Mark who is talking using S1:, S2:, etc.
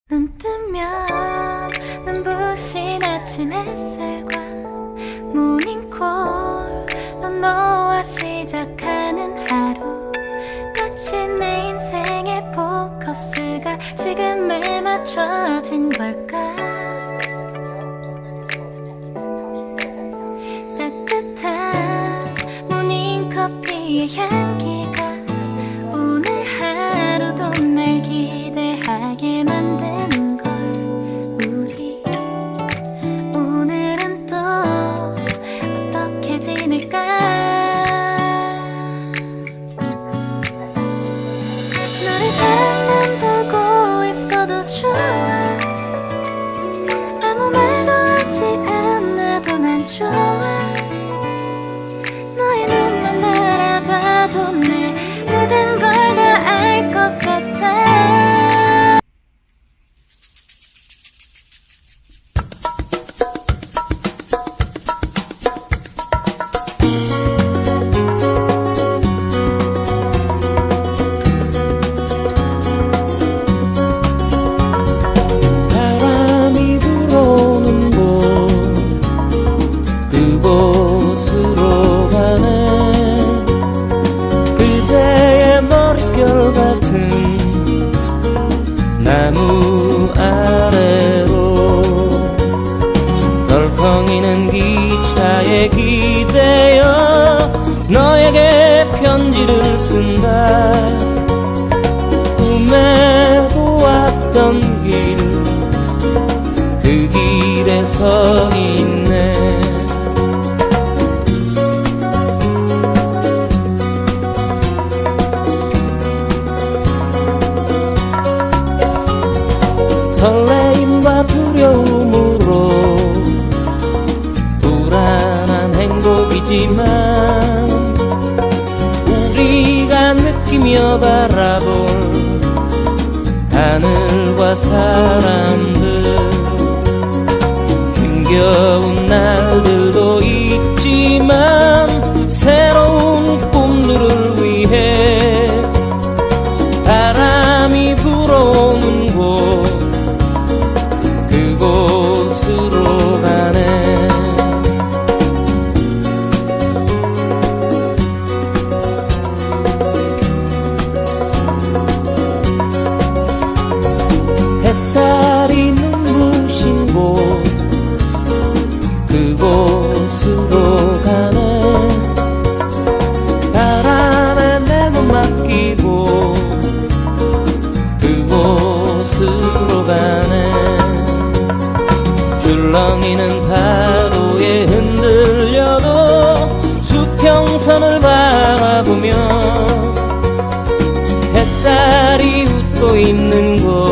S1: 눈 뜨면 눈부신 아침 햇살과 모닝콜로 너와 시작하는 하루, 마치 내 인생의 포커스가 지금에 맞춰진 걸까. 따뜻한 모닝커피의 향기가 오늘 하루도 날 기대하게 만드는 걸. 우리 오늘은 또 어떻게 지낼까. 너를 가만 보고 있어도 좋아. 아무 말도 하지 않아도 난 좋아. 너의 눈만 바라봐도 내 모든 걸 다 알 것 같아.
S2: 바람이 불어오는 곳, 그곳으로 가네. 그대의 머릿결 같은 나무 아래로 덜컹이는 기차에 기대어 너에게 편지를 쓴다. 꿈에 보았던 길, 그 길에 서 있네. 설레임과 두려움으로 불안한 행복이지만 우리가 느끼며 바라볼 하늘과 사람들, 힘겨운 날들도 있지만 새로운 꿈들을 위해 바람이 불어오는 곳, 그곳으로 가네. 햇살이 눈부신 곳, 그곳으로 가네. 바람에 내 몸 맡기고 그곳으로 가네. 줄렁이는 파도에 흔들려도 수평선을 바라보며 햇살이 웃고 있는 곳,